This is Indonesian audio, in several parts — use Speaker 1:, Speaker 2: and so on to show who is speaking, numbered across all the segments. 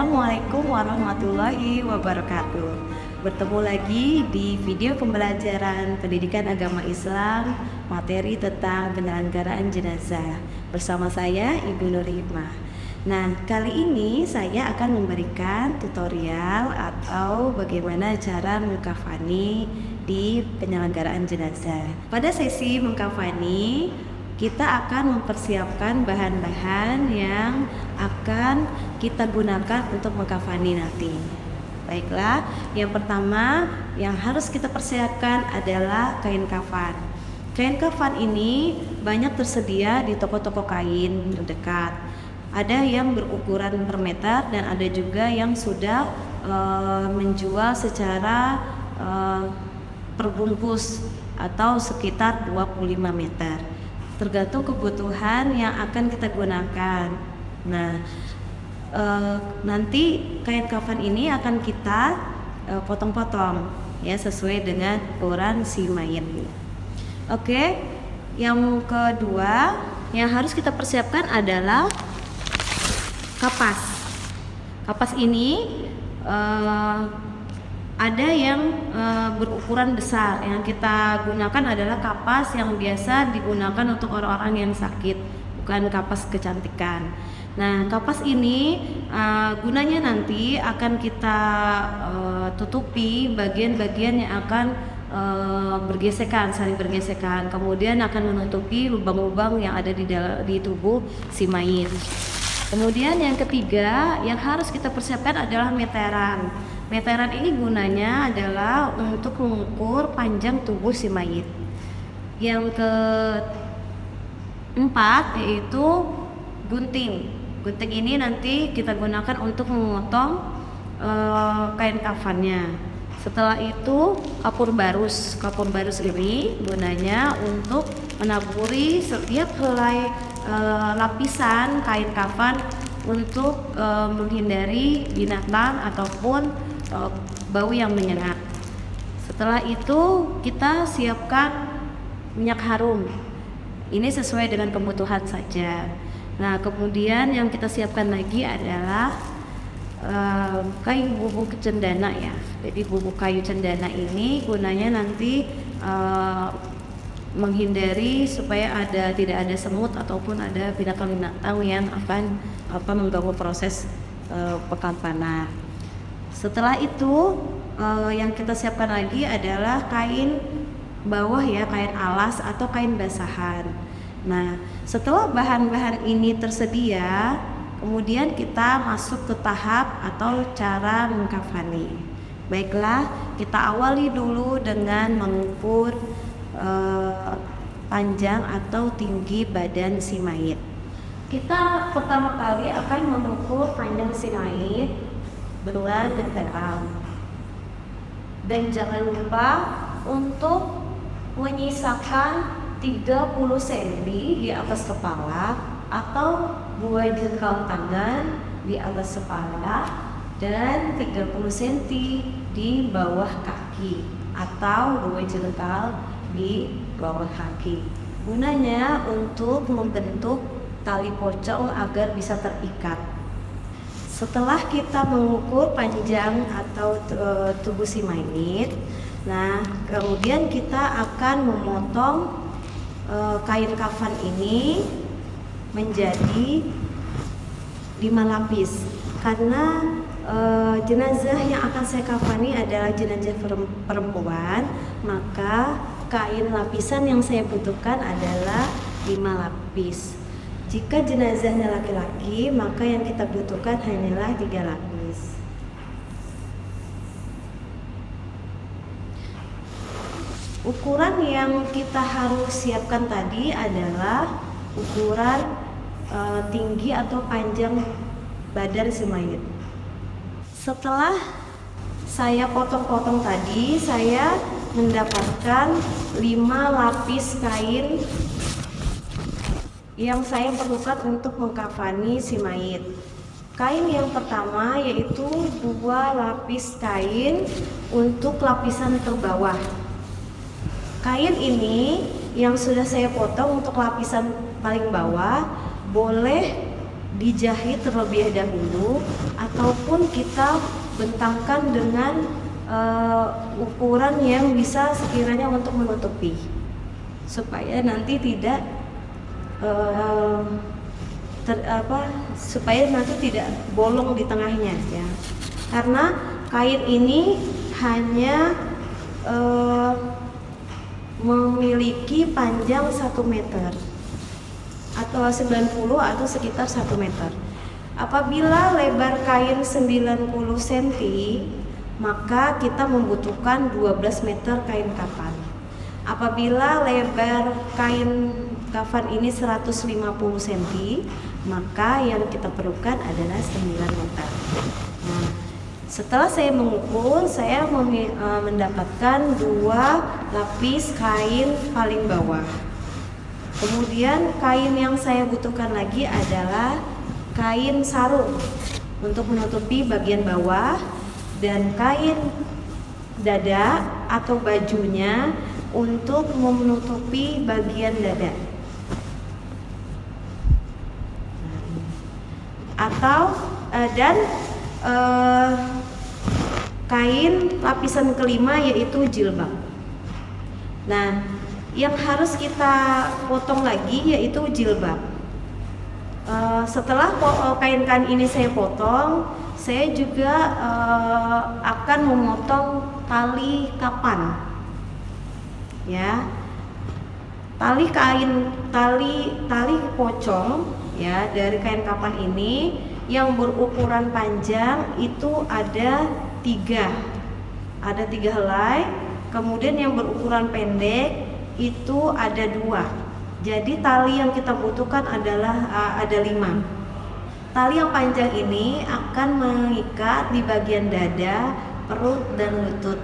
Speaker 1: Assalamualaikum warahmatullahi wabarakatuh. Bertemu lagi di video pembelajaran pendidikan agama Islam, materi tentang penyelenggaraan jenazah bersama saya Ibu Nur Hikmah. Nah, kali ini saya akan memberikan tutorial atau bagaimana cara mengkafani di penyelenggaraan jenazah. Pada sesi mengkafani, kita akan mempersiapkan bahan-bahan yang akan kita gunakan untuk mengkafani nanti. Baiklah, yang pertama yang harus kita persiapkan adalah kain kafan. Kain kafan ini banyak tersedia di toko-toko kain terdekat. Ada yang berukuran per meter dan ada juga yang sudah menjual secara perbungkus atau sekitar 25 meter. Tergantung kebutuhan yang akan kita gunakan. Nah, nanti kain kafan ini akan kita potong-potong ya sesuai dengan ukuran si mayat. Oke, yang kedua yang harus kita persiapkan adalah kapas. Kapas ini ada yang berukuran besar. Yang kita gunakan adalah kapas yang biasa digunakan untuk orang-orang yang sakit, bukan kapas kecantikan. Nah, kapas ini gunanya nanti akan kita tutupi bagian-bagian yang akan saling bergesekan. Kemudian akan menutupi lubang-lubang yang ada di tubuh si mayit. Kemudian yang ketiga yang harus kita persiapkan adalah meteran. Meteran ini gunanya adalah untuk mengukur panjang tubuh si mayit. Yang keempat yaitu gunting. Gunting ini nanti kita gunakan untuk memotong kain kafannya. Setelah itu kapur barus. Kapur barus ini gunanya untuk menaburi setiap helai lapisan kain kafan untuk menghindari binatang ataupun bau yang menyengat. Setelah itu kita siapkan minyak harum. Ini sesuai dengan kebutuhan saja. Nah, kemudian yang kita siapkan lagi adalah kayu bubuk cendana ya. Jadi bubuk kayu cendana ini gunanya nanti menghindari supaya tidak ada semut ataupun ada binatang-binatang yang akan mengganggu proses pekafanan. Setelah itu yang kita siapkan lagi adalah kain bawah ya, kain alas atau kain basahan. Nah, setelah bahan-bahan ini tersedia, kemudian kita masuk ke tahap atau cara mengkafani. Baiklah, kita awali dulu dengan mengukur panjang atau tinggi badan si mayit. Kita pertama kali akan mengukur panjang si mayit dengan meteran. Dan jangan lupa untuk menyisakan 30 cm di atas kepala atau 2 jengkal tangan di atas kepala dan 30 cm di bawah kaki atau 2 jengkal di bawah kaki. Gunanya untuk membentuk tali pocong agar bisa terikat. Setelah kita mengukur panjang atau tubuh si mayit, nah kemudian kita akan memotong kain kafan ini menjadi 5 lapis karena jenazah yang akan saya kafani adalah jenazah perempuan, maka kain lapisan yang saya butuhkan adalah 5 lapis. Jika jenazahnya laki-laki, maka yang kita butuhkan hanyalah 3 lapis. Ukuran yang kita harus siapkan tadi adalah ukuran tinggi atau panjang badan si mayit. Setelah saya potong-potong tadi, saya mendapatkan 5 lapis kain yang saya perlukan untuk mengkafani si mayit. Kain yang pertama yaitu 2 lapis kain untuk lapisan terbawah. Kain ini yang sudah saya potong untuk lapisan paling bawah boleh dijahit terlebih dahulu ataupun kita bentangkan dengan ukuran yang bisa sekiranya untuk menutupi, supaya nanti tidak supaya nanti tidak bolong di tengahnya ya. Karena kain ini hanya memiliki panjang 1 meter atau 90 atau sekitar 1 meter. Apabila lebar kain 90 cm, maka kita membutuhkan 12 meter kain kafan. Apabila lebar kain kafan ini 150 cm, maka yang kita perlukan adalah 9 meter. Nah, setelah saya mengukur, saya mendapatkan 2 lapis kain paling bawah. Kemudian kain yang saya butuhkan lagi adalah kain sarung untuk menutupi bagian bawah, dan kain dada atau bajunya untuk menutupi bagian dada. Atau kain lapisan kelima yaitu jilbab. Nah, yang harus kita potong lagi yaitu jilbab. Setelah kain-kain ini saya potong, saya juga akan memotong tali kapan, ya, tali pocong, ya, dari kain kapan ini yang berukuran panjang itu ada 3 helai, kemudian yang berukuran pendek itu ada 2. Jadi tali yang kita butuhkan adalah ada 5. Tali yang panjang ini akan mengikat di bagian dada, perut, dan lutut.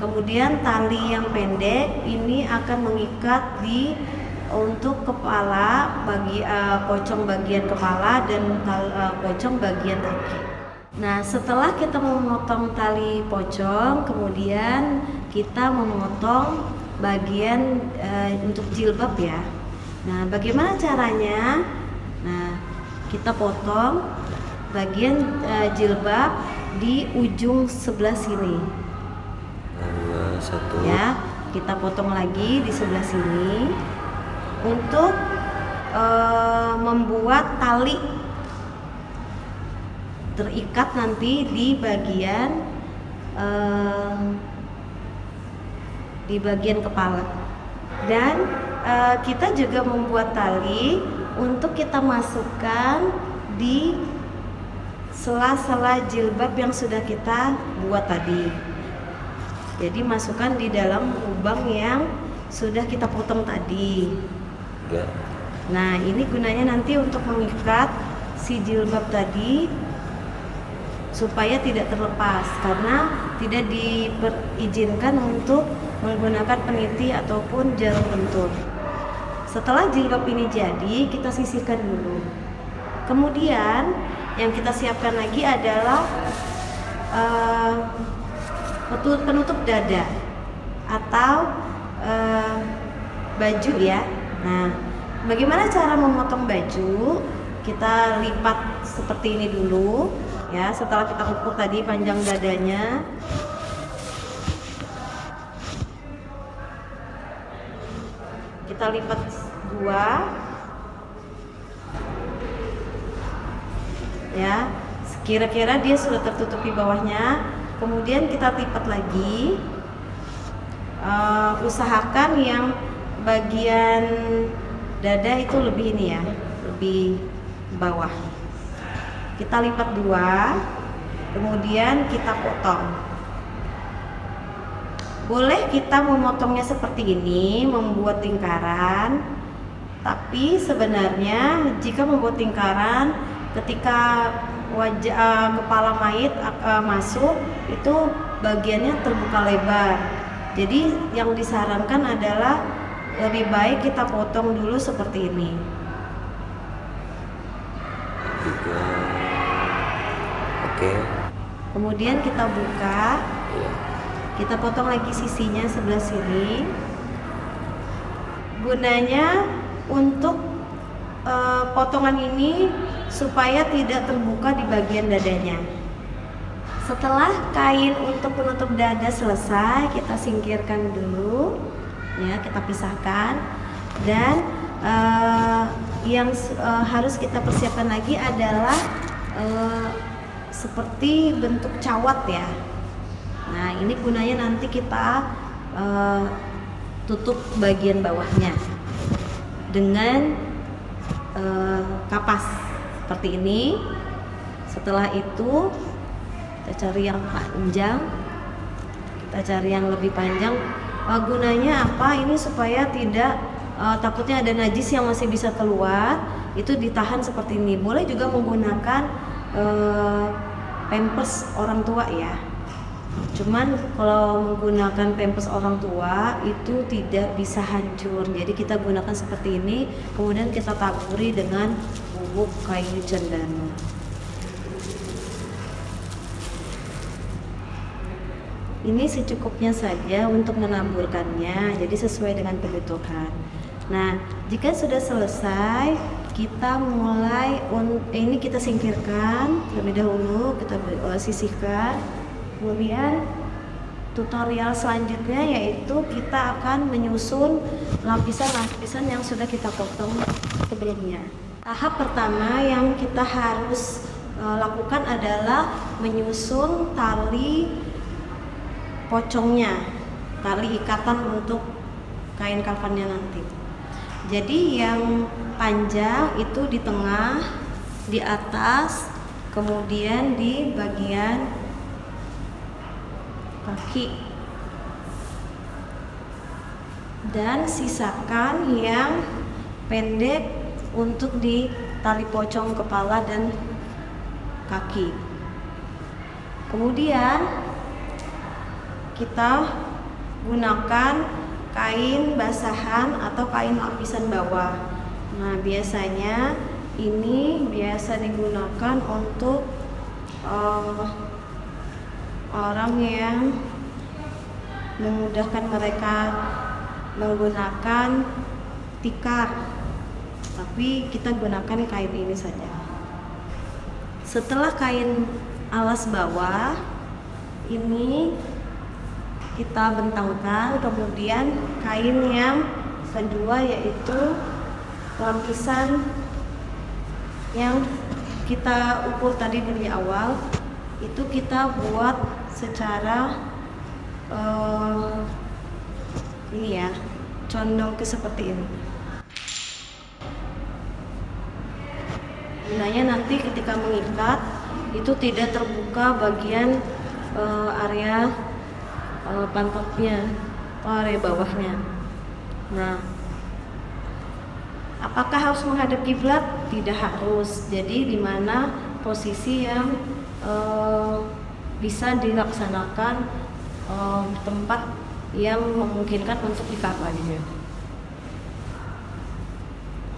Speaker 1: Kemudian tali yang pendek ini akan mengikat untuk kepala, pocong bagian kepala dan pocong bagian kaki. Nah, setelah kita memotong tali pocong, kemudian kita memotong bagian untuk jilbab ya. Nah, bagaimana caranya? Nah, kita potong bagian jilbab di ujung sebelah sini.
Speaker 2: 1.
Speaker 1: Ya, kita potong lagi di sebelah sini untuk membuat tali terikat nanti di bagian kepala. Dan kita juga membuat tali untuk kita masukkan di sela-sela jilbab yang sudah kita buat tadi. Jadi masukkan di dalam lubang yang sudah kita potong tadi. Nah, ini gunanya nanti untuk mengikat si jilbab tadi supaya tidak terlepas, karena tidak diizinkan untuk menggunakan peniti ataupun jarum pentul. Setelah jilbab ini jadi, kita sisihkan dulu. Kemudian yang kita siapkan lagi adalah penutup dada atau baju ya. Nah, bagaimana cara memotong baju? Kita lipat seperti ini dulu ya. Setelah kita ukur tadi panjang dadanya, kita lipat 2 ya, kira-kira dia sudah tertutupi bawahnya. Kemudian kita lipat lagi, usahakan yang bagian dada itu lebih ini ya, lebih bawah. Kita lipat 2, kemudian kita potong. Boleh kita memotongnya seperti ini, membuat lingkaran. Tapi sebenarnya jika membuat lingkaran, ketika kepala mayit masuk, itu bagiannya terbuka lebar. Jadi yang disarankan adalah lebih baik kita potong dulu seperti ini.
Speaker 2: Oke.
Speaker 1: Kemudian kita buka. Kita potong lagi sisinya sebelah sini. Gunanya untuk potongan ini supaya tidak terbuka di bagian dadanya. Setelah kain untuk penutup dada selesai, kita singkirkan dulu, ya, kita pisahkan. Dan harus kita persiapkan lagi adalah seperti bentuk cawat, ya. Nah, ini gunanya nanti kita tutup bagian bawahnya dengan kapas seperti ini. Setelah itu kita cari yang panjang, kita cari yang lebih panjang. Gunanya apa? Ini supaya tidak takutnya ada najis yang masih bisa keluar, itu ditahan seperti ini. Boleh juga menggunakan pampers orang tua, ya. Cuman kalau menggunakan pampers orang tua itu tidak bisa hancur. Jadi kita gunakan seperti ini, kemudian kita taburi dengan bubuk kayu cendana. Ini secukupnya saja untuk menaburkannya, jadi sesuai dengan kebutuhan. Nah, jika sudah selesai, kita mulai ini kita singkirkan terlebih dahulu, kita sisihkan. Kemudian tutorial selanjutnya yaitu kita akan menyusun lapisan-lapisan yang sudah kita potong sebelumnya. Tahap pertama yang kita harus lakukan adalah menyusun tali pocongnya, tali ikatan untuk kain kafannya nanti. Jadi yang panjang itu di tengah, di atas, kemudian di bagian kaki, dan sisakan yang pendek untuk di tali pocong kepala dan kaki. Kemudian kita gunakan kain basahan atau kain lapisan bawah. Nah, biasanya ini biasa digunakan untuk orang yang memudahkan mereka menggunakan tikar, tapi kita gunakan kain ini saja. Setelah kain alas bawah ini kita bentangkan, kemudian kain yang kedua yaitu lapisan yang kita ukur tadi dari awal, itu kita buat secara ini, ya, condong ke seperti ini. Gunanya nanti ketika mengikat itu tidak terbuka bagian area pantofnya atau area bawahnya. Nah, apakah harus menghadap kiblat? Tidak harus. Jadi di mana posisi yang bisa dilaksanakan tempat yang memungkinkan untuk dikawal.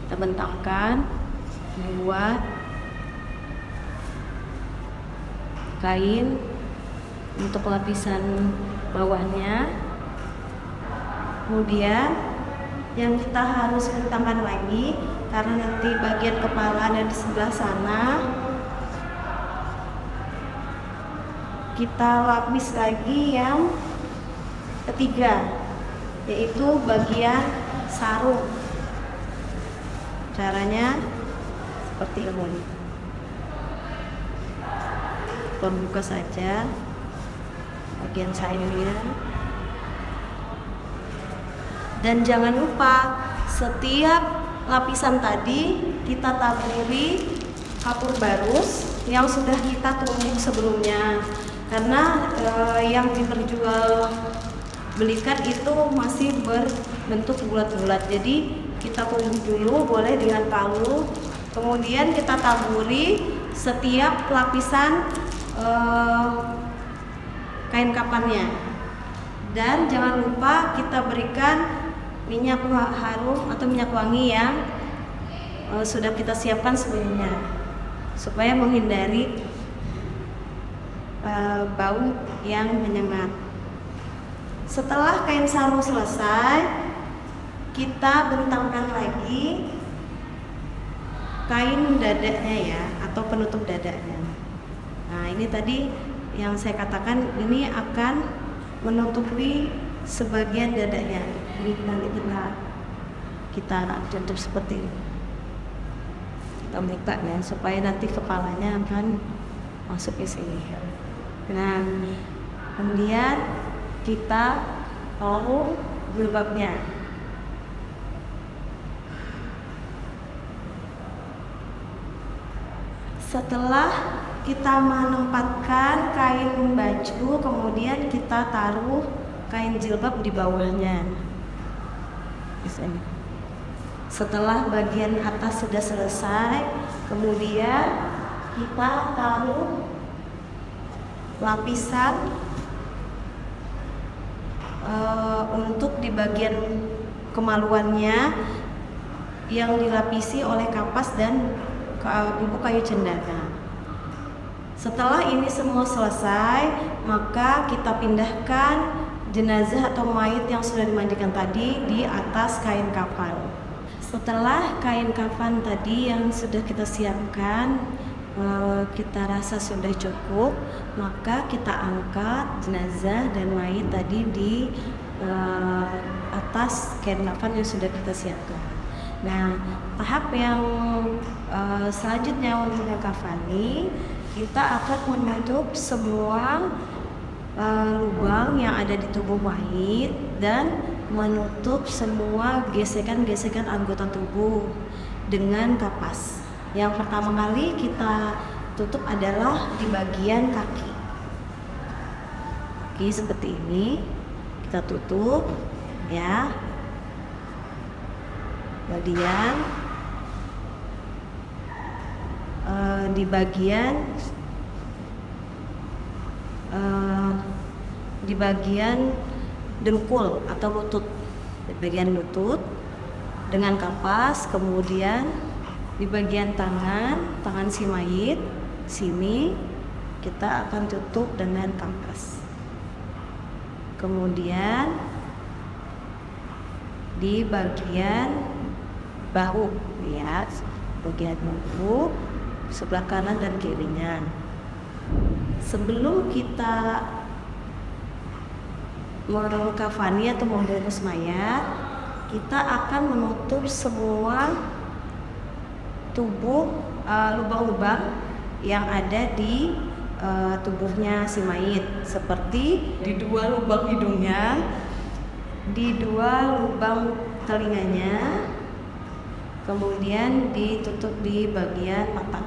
Speaker 1: Kita bentangkan, buat kain untuk lapisan bawahnya. Kemudian yang kita harus bentangkan lagi, karena nanti bagian kepala ada di sebelah sana, kita lapis lagi yang ketiga, yaitu bagian sarung. Caranya seperti ini, membuka saja bagian sayapnya. Dan jangan lupa setiap lapisan tadi kita taburi kapur barus yang sudah kita tumbuk sebelumnya, karena yang diperjual belikan itu masih berbentuk bulat-bulat. Jadi kita tumbuk dulu, boleh dengan palu, kemudian kita taburi setiap lapisan kain kapannya. Dan jangan lupa kita berikan minyak harum atau minyak wangi yang sudah kita siapkan sebelumnya, supaya menghindari bau yang menyengat. Setelah kain sarung selesai, kita bentangkan lagi kain dadanya ya, atau penutup dadanya. Nah, ini tadi yang saya katakan ini akan menutupi sebagian dadanya. Ini nanti kita tutup seperti ini. Kita buka ya, supaya nanti kepalanya akan masuk ke sini. Nah, kemudian kita taruh jilbabnya. Setelah kita menempatkan kain baju, kemudian kita taruh kain jilbab di bawahnya. Setelah bagian atas sudah selesai, kemudian kita taruh lapisan untuk di bagian kemaluannya yang dilapisi oleh kapas dan bubuk kayu cendana. Setelah ini semua selesai, maka kita pindahkan jenazah atau mayit yang sudah dimandikan tadi di atas kain kafan. Setelah kain kafan tadi yang sudah kita siapkan, kita rasa sudah cukup, maka kita angkat jenazah dan mayit tadi di atas kain kafan yang sudah kita siapkan. Nah, tahap yang selanjutnya untuk kafani, kita akan menutup semua lubang yang ada di tubuh mayit dan menutup semua gesekan-gesekan anggota tubuh dengan kapas. Yang pertama kali kita tutup adalah di bagian kaki. Kaki seperti ini kita tutup ya. Kemudian di bagian dengkul atau lutut, di bagian lutut dengan kapas. Kemudian di bagian tangan si mayit sini kita akan tutup dengan kapas. Kemudian di bagian bahu ya, bagian bahu sebelah kanan dan kirinya. Sebelum kita mengkafani atau membungkus mayat, kita akan menutup semua tubuh lubang-lubang yang ada di tubuhnya si mayit, seperti di dua lubang hidungnya, di dua lubang telinganya, kemudian ditutup di bagian mata.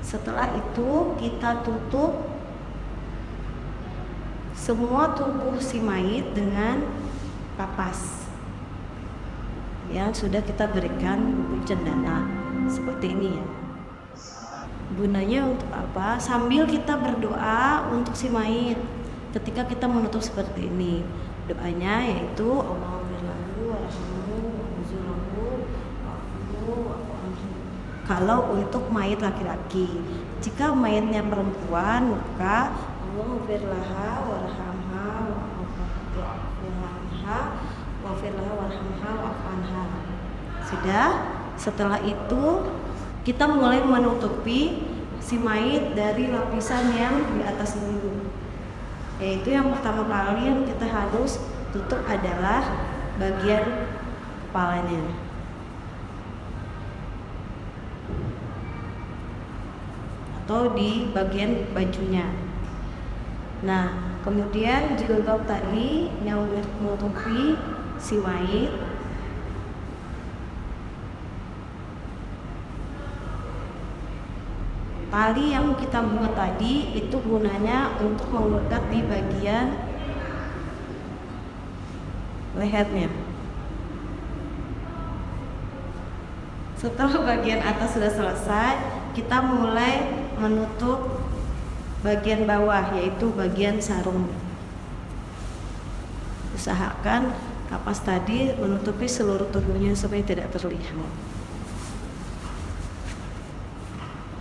Speaker 1: Setelah itu kita tutup semua tubuh si mayit dengan kapas yang sudah kita berikan bubuk cendana seperti ini ya. Gunanya untuk apa? Sambil kita berdoa untuk si mayit ketika kita menutup seperti ini. Doanya yaitu kalau untuk mayit laki-laki. Jika mayitnya perempuan, maka Allahumma warhamha wa'afwanha. Sudah. Setelah itu kita mulai menutupi si mayit dari lapisan yang di atas ini. Yaitu yang pertama kali yang kita harus tutup adalah bagian kepalanya atau di bagian bajunya. Nah, kemudian jilbab tadi yang menutupi si mayit, tali yang kita buat tadi itu gunanya untuk mengikat di bagian lehernya. Setelah bagian atas sudah selesai, kita mulai menutup bagian bawah, yaitu bagian sarung. Usahakan kapas tadi menutupi seluruh tubuhnya supaya tidak terlihat.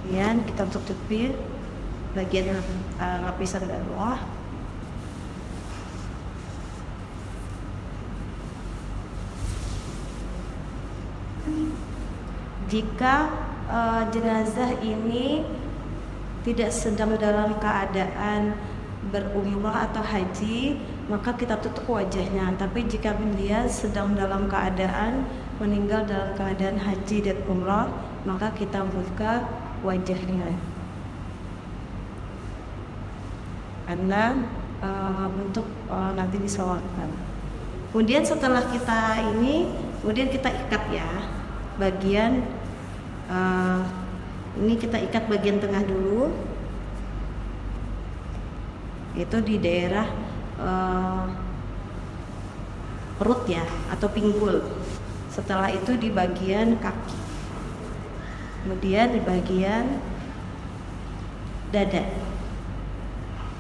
Speaker 1: Kemudian kita tutupi bagian lapisan bawah. Jika jenazah ini tidak sedang dalam keadaan berumrah atau haji, maka kita tutup wajahnya. Tapi jika dia sedang dalam keadaan meninggal dalam keadaan haji dan umrah, maka kita buka wajahnya. Karena untuk nanti disolatkan. Kemudian setelah kita ini, kemudian kita ikat ya bagian ini, kita ikat bagian tengah dulu, itu di daerah perut ya atau pinggul. Setelah itu di bagian kaki, kemudian di bagian dada.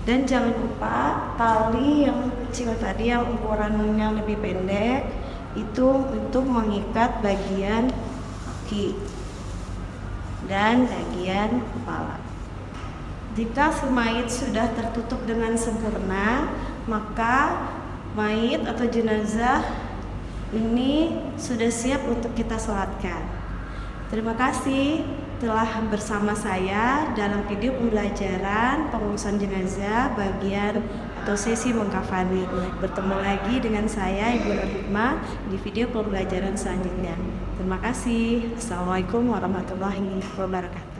Speaker 1: Dan jangan lupa tali yang kecil tadi yang ukurannya lebih pendek itu untuk mengikat bagian kaki dan bagian kepala. Jika si mayit sudah tertutup dengan sempurna, maka mayit atau jenazah ini sudah siap untuk kita sholatkan. Terima kasih telah bersama saya dalam video pembelajaran pengurusan jenazah bagian atau sesi mengkafani. Bertemu lagi dengan saya Ibu Nur Hikmah di video pembelajaran selanjutnya. Terima kasih. Assalamualaikum warahmatullahi wabarakatuh.